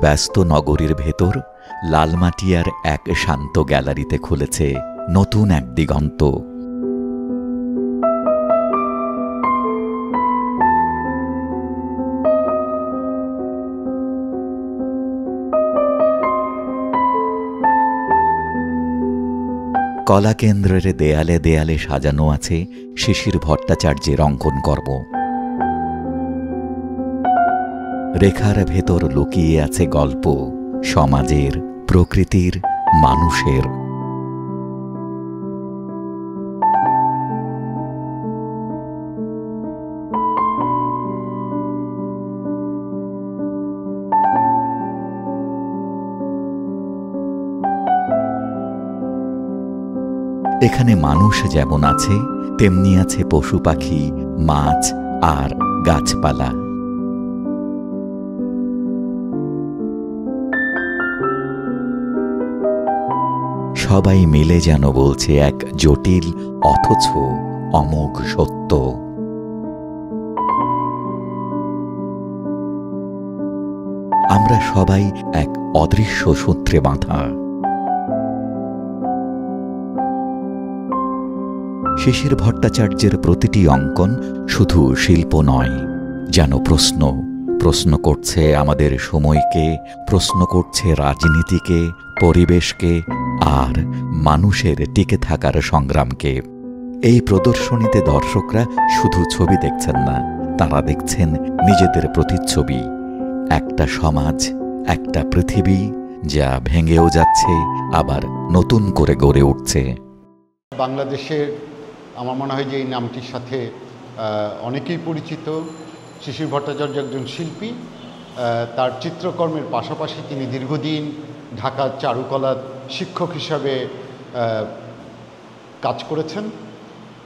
ব্যস্ত নগরীর ভেতর লালমাটিয়ার এক শান্ত গ্যালারিতে খুলেছে নতুন এক দিগন্ত। কলাকেন্দ্রের দেয়ালে দেয়ালে সাজানো আছে শিশির ভট্টাচার্যের অঙ্কনকর্ম। রেখার ভেতর লুকিয়ে আছে গল্প সমাজের, প্রকৃতির, মানুষের। এখানে মানুষ যেমন আছে, তেমনি আছে পশু পাখি, মাছ আর গাছপালা। সবাই মিলে যেন বলছে এক জটিল অথচ অমোঘ সত্য। আমরা সবাই এক অদৃশ্য সূত্রে বাঁধা। শিশির ভট্টাচার্যের প্রতিটি অঙ্কন শুধু শিল্প নয়, যেন প্রশ্ন। প্রশ্ন করছে আমাদের সময়কে, প্রশ্ন করছে রাজনীতিকে, পরিবেশকে আর মানুষের টিকে থাকার সংগ্রামকে। এই প্রদর্শনীতে দর্শকরা শুধু ছবি দেখছেন না, তারা দেখছেন নিজেদের প্রতিচ্ছবি। একটা সমাজ, একটা পৃথিবী যা ভেঙেও যাচ্ছে, আবার নতুন করে গড়ে উঠছে। বাংলাদেশের আমার মনে হয় যে এই নামটির সাথে অনেকেই পরিচিত। শিশির ভট্টাচার্য একজন শিল্পী। তার চিত্রকর্মের পাশাপাশি তিনি দীর্ঘদিন ঢাকার চারুকলার শিক্ষক হিসাবে কাজ করেছেন।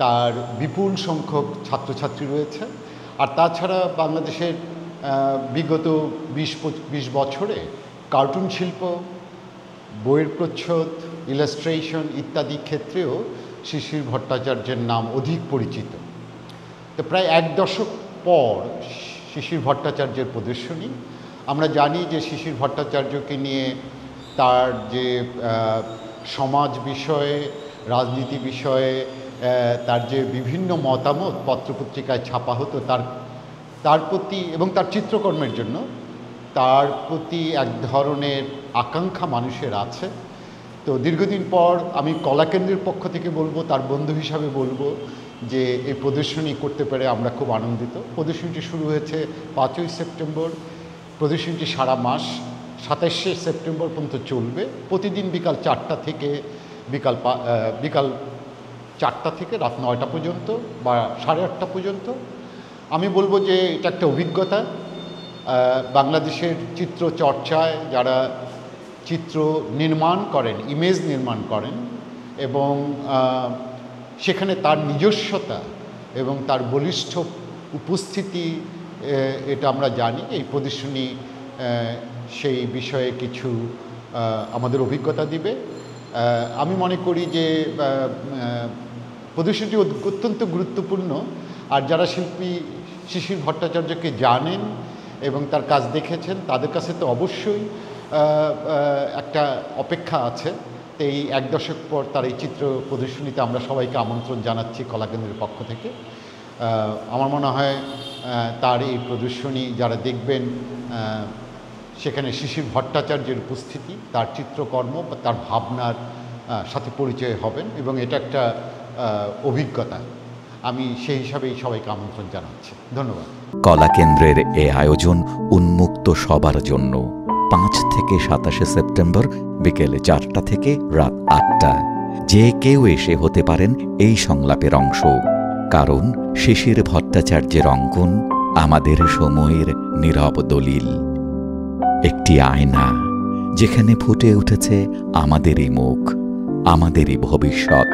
তার বিপুল সংখ্যক ছাত্রছাত্রী রয়েছে। আর তাছাড়া বাংলাদেশের বিগত ২০ বছরে কার্টুন শিল্প, বইয়ের প্রচ্ছদ, ইলাস্ট্রেশন ইত্যাদি ক্ষেত্রেও শিশির ভট্টাচার্যের নাম অধিক পরিচিত। তো প্রায় এক দশক পর শিশির ভট্টাচার্যের প্রদর্শনী। আমরা জানি যে শিশির ভট্টাচার্যকে নিয়ে তার যে সমাজ বিষয়ে, রাজনীতি বিষয়ে তার যে বিভিন্ন মতামত পত্রপত্রিকায় ছাপা হতো, তার প্রতি এবং তার চিত্রকর্মের জন্য তার প্রতি এক ধরনের আকাঙ্ক্ষা মানুষের আছে। তো দীর্ঘদিন পর আমি কলাকেন্দ্রের পক্ষ থেকে বলবো, তার বন্ধু হিসাবে বলবো যে এই প্রদর্শনী করতে পেরে আমরা খুব আনন্দিত। প্রদর্শনীটি শুরু হয়েছে ৫ই সেপ্টেম্বর। প্রদর্শনীটি সারা মাস ২৭শে সেপ্টেম্বর পর্যন্ত চলবে। প্রতিদিন বিকাল ৪টা থেকে বিকাল ৪টা থেকে রাত ৯টা পর্যন্ত বা ৮:৩০ পর্যন্ত। আমি বলবো যে এটা একটা অভিজ্ঞতা। বাংলাদেশের চিত্র চর্চায় যারা চিত্র নির্মাণ করেন, ইমেজ নির্মাণ করেন এবং সেখানে তার নিজস্বতা এবং তার বলিষ্ঠ উপস্থিতি, এটা আমরা জানি। এই প্রদর্শনী সেই বিষয়ে কিছু আমাদের অভিজ্ঞতা দিবে। আমি মনে করি যে প্রদর্শনীটি অত্যন্ত গুরুত্বপূর্ণ। আর যারা শিল্পী শিশির ভট্টাচার্যকে জানেন এবং তার কাজ দেখেছেন, তাদের কাছে তো অবশ্যই একটা অপেক্ষা আছে। এই এক দশক পর তার এই চিত্র প্রদর্শনীতে আমরা সবাইকে আমন্ত্রণ জানাচ্ছি কলাকেন্দ্রের পক্ষ থেকে। আমার মনে হয় তার এই প্রদর্শনী যারা দেখবেন, সেখানে শিশির ভট্টাচার্যের উপস্থিতি, তার চিত্রকর্ম বা তার ভাবনার সাথে পরিচয় হবেন এবং এটা একটা অভিজ্ঞতা। আমি সেই হিসাবেই সবাইকে আমন্ত্রণ জানাচ্ছি। ধন্যবাদ। কলাকেন্দ্রের এ আয়োজন উন্মুক্ত সবার জন্য। ৫ থেকে ২৭শে সেপ্টেম্বর বিকেল ৪টা থেকে রাত ৮টা। যে কেউ এসে হতে পারেন এই সংলাপের অংশ, কারণ শিশির ভট্টাচার্যের অঙ্কন আমাদের সময়ের নীরব দলিল। একটি আয়না যেখানে ফুটে উঠেছে আমাদেরই মুখ, আমাদেরই ভবিষ্যৎ।